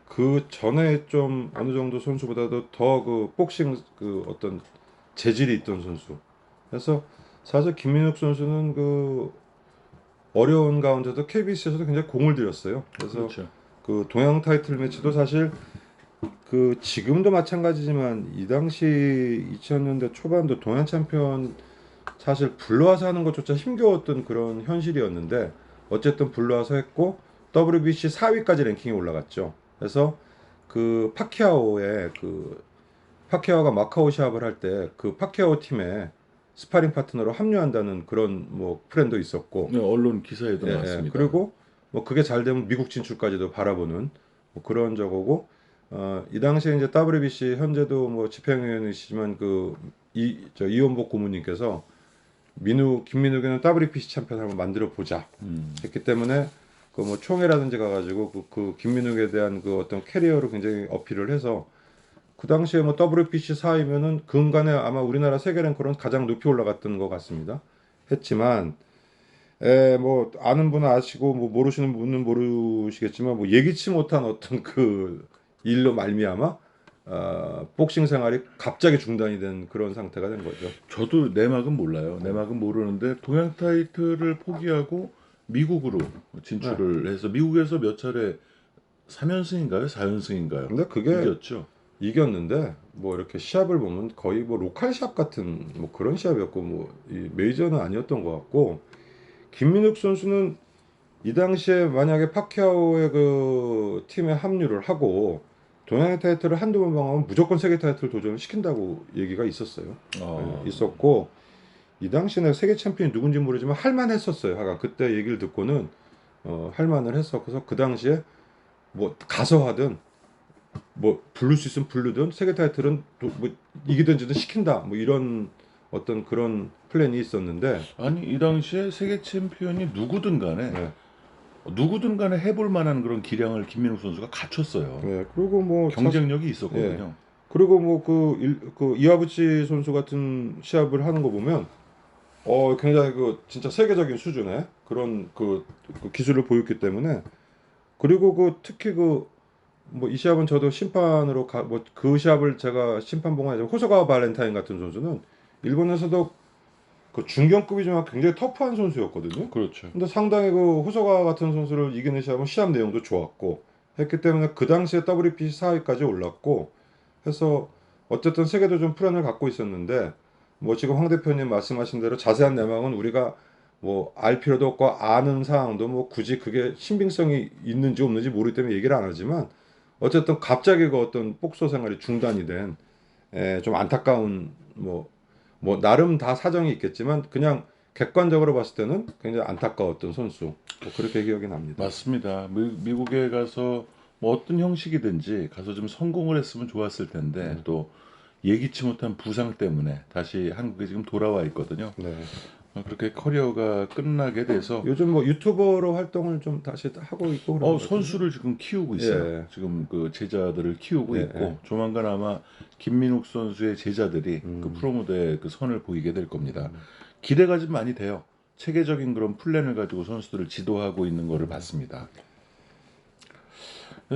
그 전에 좀 어느 정도 선수보다도 더 그 복싱 그 어떤 재질이 있던 선수. 그래서 사실 김민욱 선수는 그 어려운 가운데도 KBC에서도 굉장히 공을 들였어요. 그래서 그렇죠. 그 동양 타이틀 매치도 사실 그 지금도 마찬가지지만 이 당시 2000년대 초반도 동양 챔피언 사실 불러와서 하는 것조차 힘겨웠던 그런 현실이었는데 어쨌든 불러와서 했고 WBC 4위까지 랭킹이 올라갔죠. 그래서 그 파키아오가 마카오 시합을 할 때 그 파키아오 팀에 스파링 파트너로 합류한다는 그런 뭐 플랜도 있었고 네, 언론 기사에도 예, 나왔습니다. 그리고 뭐 그게 잘 되면 미국 진출까지도 바라보는 뭐 그런 저거고 이 당시에 이제 WBC 현재도 뭐 집행위원이시지만 그 이원복 고문님께서 김민욱에는 WBC 챔피언 한번 만들어 보자 했기 때문에 그 뭐 총회라든지 가가지고 그 김민욱에 대한 그 어떤 캐리어로 굉장히 어필을 해서 그 당시에 뭐 WBC 4위면은 근간에 아마 우리나라 세계 랭커로는 가장 높이 올라갔던 것 같습니다. 했지만 뭐 아는 분은 아시고 뭐 모르시는 분은 모르시겠지만 뭐 예기치 못한 어떤 그 일로 말미암아 복싱 생활이 갑자기 중단이 된 그런 상태가 된 거죠. 저도 내막은 몰라요. 내막은 모르는데 동양 타이틀을 포기하고 미국으로 진출을 해서 미국에서 몇 차례 3연승인가요? 4연승인가요? 근데 그게 이겼죠. 이겼는데 뭐 이렇게 시합을 보면 거의 뭐 로컬 시합 같은 뭐 그런 시합이었고 뭐 이 메이저는 아니었던 것 같고 김민욱 선수는 이 당시에 만약에 파키아오의 그 팀에 합류를 하고 동양의 타이틀을 한두 번 방하면 무조건 세계 타이틀 도전을 시킨다고 얘기가 있었어요. 있었고 이 당시에 내가 세계 챔피언이 누군지 모르지만 할만했었어요. 하가 그때 얘기를 듣고는 할만을 했었고 그래서 그 당시에 뭐 가서 하든 뭐 부를 수 있으면 부르든 세계 타이틀은 뭐 이기든 지든 시킨다 뭐 이런 어떤 그런 플랜이 있었는데 아니 이 당시에 세계 챔피언이 누구든 간에 네. 해볼 만한 그런 기량을 김민욱 선수가 갖췄어요. 네. 그리고 뭐 경쟁력이 있었거든요. 그리고 뭐 그 이와부치 선수 같은 시합을 하는 거 보면 굉장히 그 진짜 세계적인 수준의 그런 그 기술을 보였기 때문에 그리고 그 특히 그 뭐 이 시합은 저도 심판으로 뭐 그 시합을 제가 심판 보고 나서 호소가와 발렌타인 같은 선수는 일본에서도 그 중견급이지만 굉장히 터프한 선수였거든요. 그렇죠. 근데 상당히 그 호소가 같은 선수를 이기는 시합은 시합 내용도 좋았고 했기 때문에 그 당시에 WBC 4위까지 올랐고 해서 어쨌든 세계도전 플랜을 갖고 있었는데 뭐 지금 황 대표님 말씀하신 대로 자세한 내막은 우리가 뭐 알 필요도 없고 아는 사항도 뭐 굳이 그게 신빙성이 있는지 없는지 모르기 때문에 얘기를 안 하지만 어쨌든 갑자기 그 어떤 복서 생활이 중단이 된 좀 안타까운 뭐 나름 다 사정이 있겠지만 그냥 객관적으로 봤을 때는 굉장히 안타까웠던 선수 뭐 그렇게 기억이 납니다. 맞습니다. 미국에 가서 뭐 어떤 형식이든지 가서 좀 성공을 했으면 좋았을 텐데 또 예기치 못한 부상 때문에 다시 한국에 지금 돌아와 있거든요. 네. 그렇게 커리어가 끝나게 돼서 요즘 뭐 유튜버로 활동을 좀 다시 하고 있고 그런 것 선수를 지금 키우고 있어요. 예. 지금 그 제자들을 키우고 예, 있고 예. 조만간 아마 김민욱 선수의 제자들이 그 프로 무대에 그 선을 보이게 될 겁니다. 기대가 좀 많이 돼요. 체계적인 그런 플랜을 가지고 선수들을 지도하고 있는 거를 봤습니다.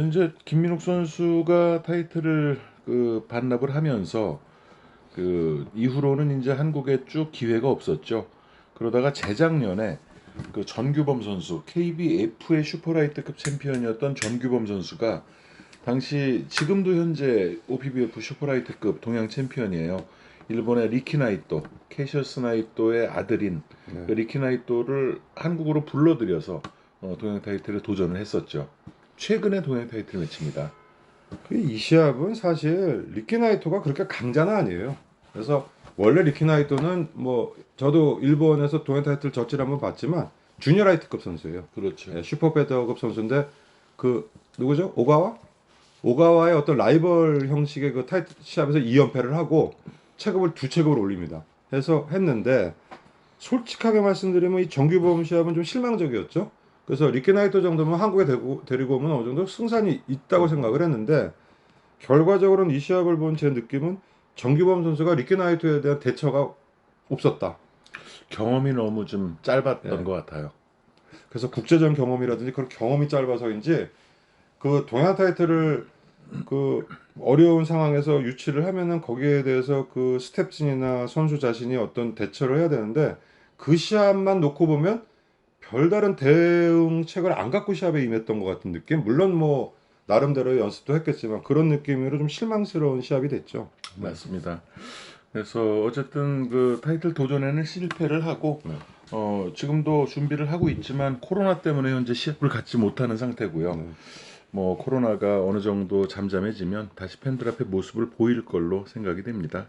이제 김민욱 선수가 타이틀을 그 반납을 하면서 그 이후로는 이제 한국에 쭉 기회가 없었죠. 그러다가 재작년에 그 전규범 선수, KBF의 슈퍼라이트급 챔피언이었던 전규범 선수가 당시 지금도 현재 OPBF 슈퍼라이트급 동양 챔피언이에요. 일본의 리키 나이토, 캐셔스 나이토의 아들인 네. 그 리키 나이토를 한국으로 불러들여서 동양 타이틀에 도전을 했었죠. 최근의 동양 타이틀 매치입니다. 이 시합은 사실 리키 나이토가 그렇게 강자는 아니에요. 그래서 원래 리키 나이토는 뭐 저도 일본에서 동양 타이틀 젖질 한번 봤지만 주니어 라이트급 선수예요. 그렇죠. 네, 슈퍼 배더급 선수인데 그 누구죠? 오가와의 어떤 라이벌 형식의 그 타이틀 시합에서 2연패를 하고 체급을 2체급을 올립니다. 해서 했는데 솔직하게 말씀드리면 이 정규범 시합은 좀 실망적이었죠. 그래서 리키 나이토 정도면 한국에 데리고 오면 어느 정도 승산이 있다고 생각을 했는데 결과적으로는 이 시합을 본 제 느낌은 정규범 선수가 리키 나이토에 대한 대처가 없었다. 경험이 너무 좀 짧았던 예. 것 같아요. 그래서 국제전 경험이라든지 그런 경험이 짧아서인지 그 동양 타이틀을 그 어려운 상황에서 유치를 하면은 거기에 대해서 그 스텝진이나 선수 자신이 어떤 대처를 해야 되는데 그 시합만 놓고 보면 별다른 대응책을 안 갖고 시합에 임했던 것 같은 느낌. 물론 뭐 나름대로 연습도 했겠지만 그런 느낌으로 좀 실망스러운 시합이 됐죠. 맞습니다. 그래서 어쨌든 그 타이틀 도전에는 실패를 하고 네. 지금도 준비를 하고 있지만 코로나 때문에 현재 시합을 갖지 못하는 상태고요. 네. 뭐 코로나가 어느 정도 잠잠해지면 다시 팬들 앞에 모습을 보일 걸로 생각이 됩니다.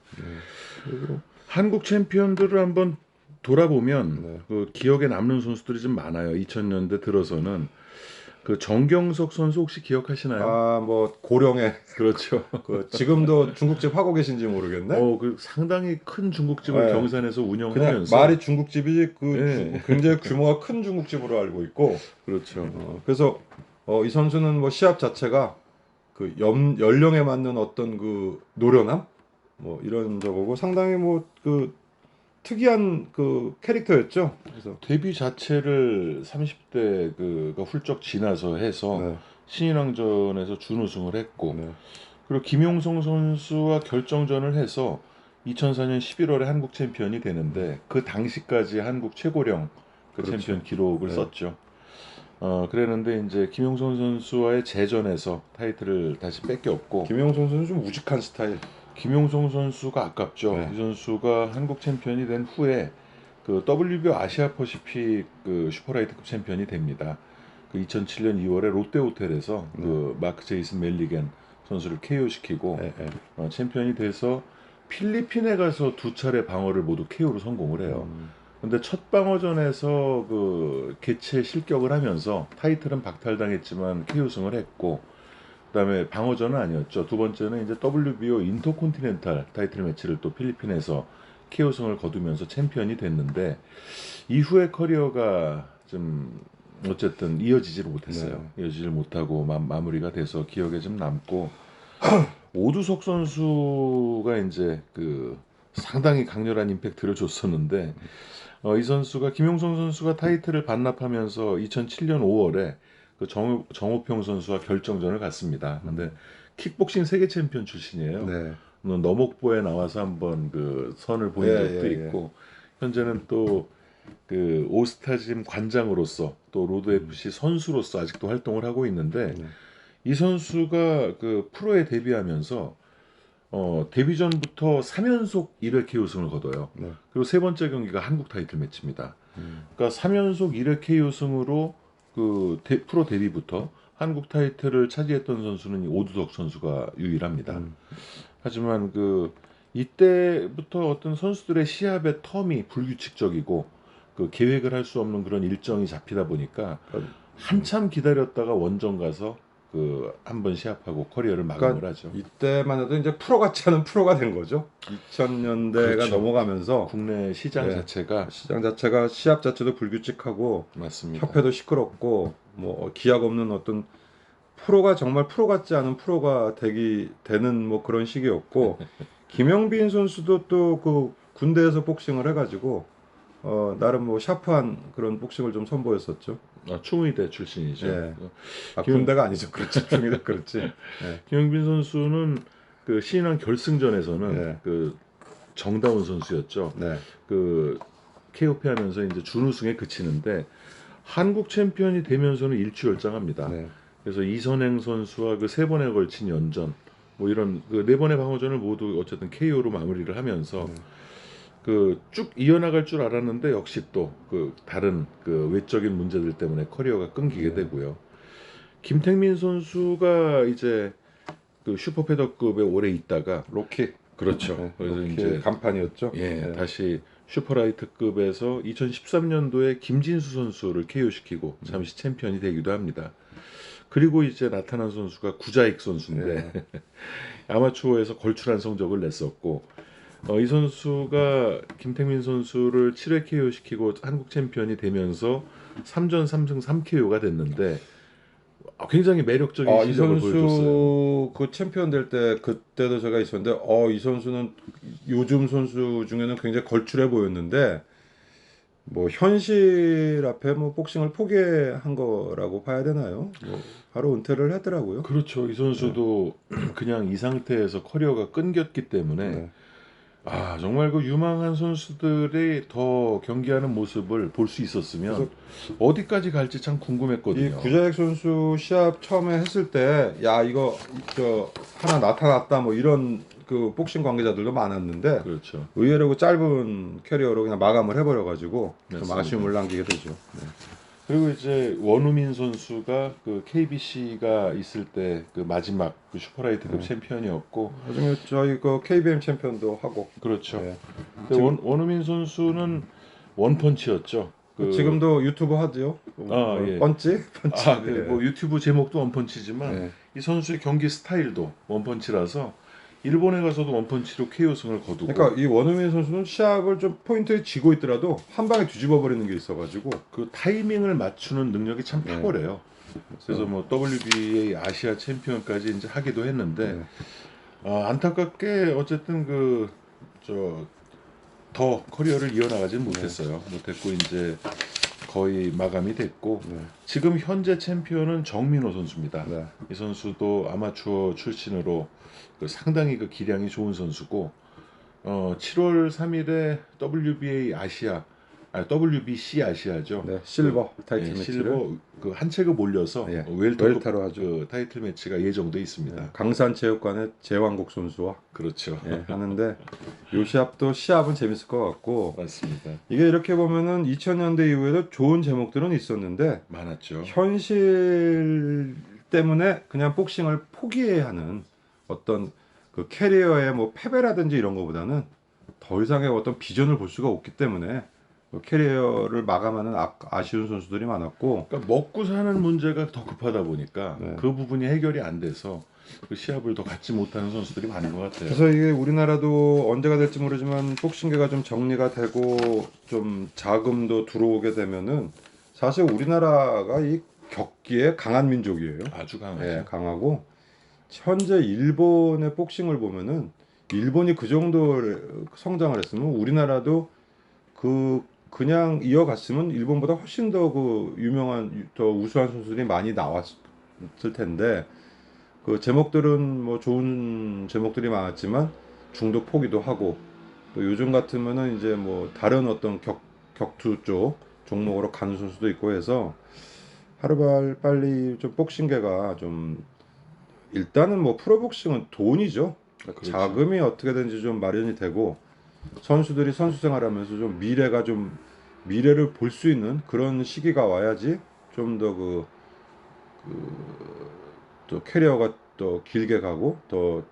그리고 한국 챔피언들을 한번 돌아보면 네. 그 기억에 남는 선수들이 좀 많아요. 2000년대 들어서는 그 정경석 선수 혹시 기억하시나요? 뭐 고령의 그렇죠. 그 지금도 중국집 하고 계신지 모르겠네. 그 상당히 큰 중국집을 네. 경산에서 그냥 운영하면서 말이 중국집이지 그 네. 굉장히 규모가 큰 중국집으로 알고 있고 그렇죠. 그래서 이 선수는 뭐 시합 자체가 그 연령에 맞는 어떤 그 노련함 뭐 이런 저거고 상당히 뭐 그 특이한 그 캐릭터였죠. 그래서 데뷔 자체를 30대 그가 훌쩍 지나서 해서 네, 신인왕전에서 준우승을 했고 네, 그리고 김용성 선수와 결정전을 해서 2004년 11월에 한국 챔피언이 되는데 그 당시까지 한국 최고령 그 그렇죠. 챔피언 기록을 네. 썼죠. 그랬는데 이제 김용성 선수와의 재전에서 타이틀을 다시 뺏겼고 김영선 선수는 좀 우직한 스타일. 김용성 선수가 아깝죠. 네. 이 선수가 한국 챔피언이 된 후에 그 WBO 아시아 퍼시픽 그 슈퍼라이트급 챔피언이 됩니다. 그 2007년 2월에 롯데 호텔에서 그 마크 제이슨 멜리겐 선수를 KO 시키고 네, 네. 챔피언이 돼서 필리핀에 가서 두 차례 방어를 모두 KO로 성공을 해요. 근데 첫 방어전에서 그 개최 실격을 하면서 타이틀은 박탈당했지만 KO승을 했고 그다음에 방어전은 아니었죠. 두 번째는 이제 WBO 인터콘티넨탈 타이틀 매치를 또 필리핀에서 KO승을 거두면서 챔피언이 됐는데 이후의 커리어가 좀 어쨌든 이어지지를 못했어요. 이어지질 못하고 마무리가 돼서 기억에 좀 남고 오두석 선수가 이제 그 상당히 강렬한 임팩트를 줬었는데 이 선수가 김용성 선수가 타이틀을 반납하면서 2007년 5월에 그 정호평 선수와 결정전을 갔습니다. 근데 킥복싱 세계 챔피언 출신이에요. 네. 너목보에 나와서 한번 그 선을 보인 적도 있고 현재는 또 그 오스타짐 관장으로서 또 로드 FC 선수로서 아직도 활동을 하고 있는데 이 선수가 그 프로에 데뷔하면서 데뷔 전부터 3연속 1회 KO승을 거둬요. 네. 그리고 세 번째 경기가 한국 타이틀 매치입니다. 그러니까 3연속 1회 KO승으로 그 프로 데뷔부터 한국 타이틀을 차지했던 선수는 이 오두석 선수가 유일합니다. 하지만 그 이때부터 어떤 선수들의 시합의 텀이 불규칙적이고 그 계획을 할 수 없는 그런 일정이 잡히다 보니까 한참 기다렸다가 원정 가서 그 한 번 시합하고 커리어를 마감을 하죠. 이때만 해도 이제 프로 같지 않은 프로가 된 거죠. 2000년대가 그렇죠. 넘어가면서 국내 시장 네. 자체가 시장 자체가 시합 자체도 불규칙하고 맞습니다. 협회도 시끄럽고 뭐 기약 없는 어떤 프로가 정말 프로 같지 않은 프로가 되는 뭐 그런 시기였고 김영빈 선수도 또 그 군대에서 복싱을 해가지고 나름 뭐 샤프한 그런 복싱을 좀 선보였었죠. 충의대 출신이죠. 예. 군대가 아니죠. 그렇지. 중이다 그렇지. 예. 김영빈 선수는 그 신인왕 결승전에서는 네. 그 정다운 선수였죠. 네. 그 KOP 하면서 이제 준우승에 그치는데 한국 챔피언이 되면서는 일취월장합니다. 네. 그래서 이선행 선수와 그 세 번에 걸친 연전, 뭐 이런 그 네 번의 방어전을 모두 어쨌든 KO로 마무리를 하면서 그 쭉 이어나갈 줄 알았는데 역시 또 그 다른 그 외적인 문제들 때문에 커리어가 끊기게 되고요. 김택민 선수가 이제 그 슈퍼패더급에 오래 있다가 로키. 그렇죠. 네. 그래서 로키의 이제 간판이었죠. 예, 네. 다시 슈퍼라이트급에서 2013년도에 김진수 선수를 KO시키고 잠시 챔피언이 되기도 합니다. 그리고 이제 나타난 선수가 구자익 선수인데 아마추어에서 걸출한 성적을 냈었고 이 선수가 김택민 선수를 7회 KO시키고 한국 챔피언이 되면서 3전 3승 3KO가 됐는데 굉장히 매력적인 이 실력을 보여줬어요. 선수 그 챔피언 될 때 그때도 제가 있었는데 이 선수는 요즘 선수 중에는 굉장히 걸출해 보였는데 뭐 현실 앞에 뭐 복싱을 포기한 거라고 봐야 되나요? 뭐 바로 은퇴를 하더라고요. 그렇죠. 이 선수도 그냥 이 상태에서 커리어가 끊겼기 때문에 네. 정말 그 유망한 선수들이 더 경기하는 모습을 볼 수 있었으면 어디까지 갈지 참 이 궁금했거든요. 구자익 선수 시합 처음에 했을 때 야 이거 저 하나 나타났다 뭐 이런 그 복싱 관계자들도 많았는데 그렇죠. 의외로 그 짧은 캐리어로 그냥 마감을 해버려가지고 좀 맞습니다. 아쉬움을 남기게 되죠. 네. 그리고 이제 원우민 선수가 그 KBC가 있을 때 그 마지막 그 슈퍼라이트급 챔피언이었고 나중에 저희 그 KBM 챔피언도 하고 그렇죠. 네. 근데 원우민 선수는 원펀치였죠. 지금도 유튜브 하죠. 예. 펀치? 펀치. 뭐 유튜브 제목도 원펀치지만 네. 이 선수의 경기 스타일도 원펀치라서 일본에 가서도 원펀치로 KO승을 거두고 그러니까 이 원우민 선수는 시합을 좀 포인트에 쥐고 있더라도 한 방에 뒤집어 버리는 게 있어가지고 그 타이밍을 맞추는 능력이 참 탁월해요. 그래서 뭐 WBA 아시아 챔피언까지 이제 하기도 했는데 안타깝게 어쨌든 더 커리어를 이어나가지는 못했어요. 못했고 이제 거의 마감이 됐고 지금 현재 챔피언은 정민호 선수입니다. 네. 이 선수도 아마추어 출신으로 상당히 그 기량이 좋은 선수고 7월 3일에 WBC 아시아죠. 네, 실버 타이틀 매치를 실버 그 한 체급 올려서 웰터로 하죠. 그 타이틀 매치가 예정돼 있습니다. 네, 강산체육관의 제왕국 선수와 그렇죠. 하는데 이 시합은 재밌을 것 같고 맞습니다. 이게 이렇게 보면은 2000년대 이후에도 좋은 제목들은 있었는데 많았죠. 현실 때문에 그냥 복싱을 포기해야 하는 어떤 그 캐리어의 뭐 패배라든지 이런 거보다는 더 이상의 어떤 비전을 볼 수가 없기 때문에 그 캐리어를 마감하는 아쉬운 선수들이 많았고 그러니까 먹고 사는 문제가 더 급하다 보니까 그 부분이 해결이 안 돼서 그 시합을 더 갖지 못하는 선수들이 많은 것 같아요. 그래서 이게 우리나라도 언제가 될지 모르지만 복싱계가 좀 정리가 되고 좀 자금도 들어오게 되면은 사실 우리나라가 이 격기에 강한 민족이에요. 아주 강하죠. 네, 강하고 현재 일본의 복싱을 보면은 일본이 그 정도 성장을 했으면 우리나라도 그냥 이어갔으면 일본보다 훨씬 더 그 유명한 더 우수한 선수들이 많이 나왔을 텐데 그 제목들은 뭐 좋은 제목들이 많았지만 중도 포기도 하고 또 요즘 같으면은 이제 뭐 다른 어떤 격투 쪽 종목으로 가는 선수도 있고 해서 하루빨리 좀 복싱계가 좀 일단은 뭐 프로복싱은 돈이죠. 그러니까 그렇죠. 자금이 어떻게든지 좀 마련이 되고 선수들이 선수 생활하면서 좀 미래를 볼 수 있는 그런 시기가 와야지 좀 더 또 캐리어가 더 길게 가고 또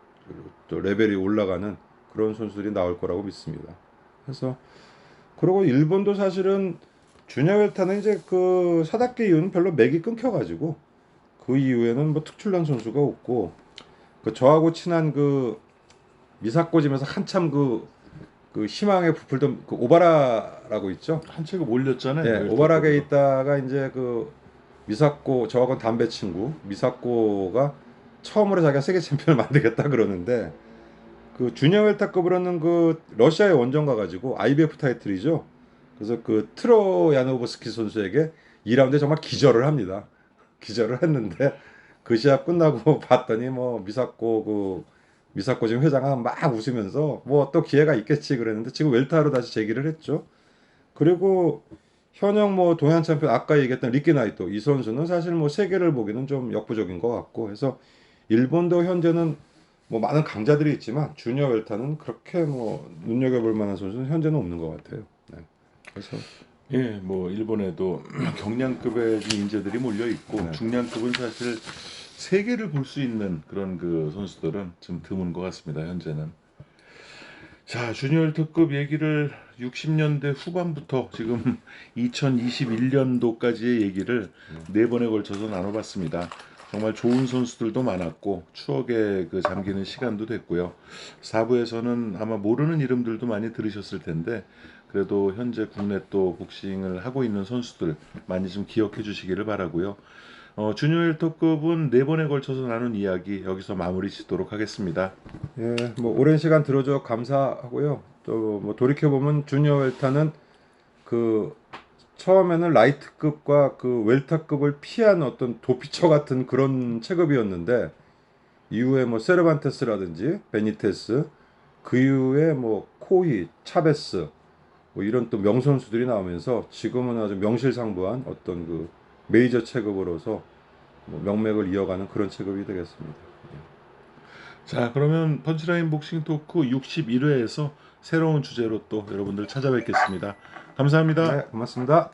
레벨이 올라가는 그런 선수들이 나올 거라고 믿습니다. 그래서 그리고 일본도 사실은 주니어 웰터는 이제 그 사다케 이후는 별로 맥이 끊겨가지고 그 이후에는 뭐 특출난 선수가 없고 그 저하고 친한 그 미사코짐에서 한참 그 희망에 부풀던 그 오바라라고 있죠. 한 체급 올렸잖아요. 네, 오바라에 있다가 이제 그 미사코 저하고는 담배 친구 미사코가 처음으로 자기가 세계 챔피언을 만들겠다 그러는데 그 주니어 웰터급으로는 그 러시아의 원정 가가지고 IBF 타이틀이죠. 그래서 그 트로야노브스키 선수에게 2라운드에 정말 기절을 합니다. 기절을 했는데 그 시합 끝나고 봤더니 뭐 미사코 지금 회장은 막 웃으면서 뭐 또 기회가 있겠지 그랬는데 지금 웰터로 다시 재기를 했죠. 그리고 현역 뭐 동양 챔피언 아까 얘기했던 리키 나이토 이 선수는 사실 뭐 세계를 보기는 좀 역부족인 것 같고 해서 일본도 현재는 뭐 많은 강자들이 있지만 주니어 웰터는 그렇게 뭐 눈여겨볼 만한 선수는 현재는 없는 것 같아요. 네. 그래서 예, 뭐 일본에도 경량급의 인재들이 몰려 있고 네. 중량급은 사실 세계를 볼 수 있는 그런 그 선수들은 좀 드문 것 같습니다. 현재는. 자, 주니어 월드컵 얘기를 60년대 후반부터 지금 2021년도까지의 얘기를 네 번에 걸쳐서 나눠봤습니다. 정말 좋은 선수들도 많았고 추억에 그 잠기는 시간도 됐고요. 4부에서는 아마 모르는 이름들도 많이 들으셨을 텐데 그래도 현재 국내 또 복싱을 하고 있는 선수들 많이 좀 기억해 주시기를 바라고요. 주니어 월드컵은 네 번에 걸쳐서 나눈 이야기 여기서 마무리 짓도록 하겠습니다. 예, 뭐 오랜 시간 들어줘 감사하고요. 또 뭐 돌이켜 보면 주니어 웰터는 그 처음에는 라이트급과 그 웰터급을 피한 어떤 도피처 같은 그런 체급이었는데 이후에 뭐 세르반테스라든지 베니테스 그 이후에 뭐 코이, 차베스 뭐 이런 또 명선수들이 나오면서 지금은 아주 명실상부한 어떤 그 메이저 체급으로서 뭐 명맥을 이어가는 그런 체급이 되겠습니다. 자, 그러면 펀치라인 복싱 토크 61회에서 새로운 주제로 또 여러분들 찾아뵙겠습니다. 감사합니다. 네, 고맙습니다.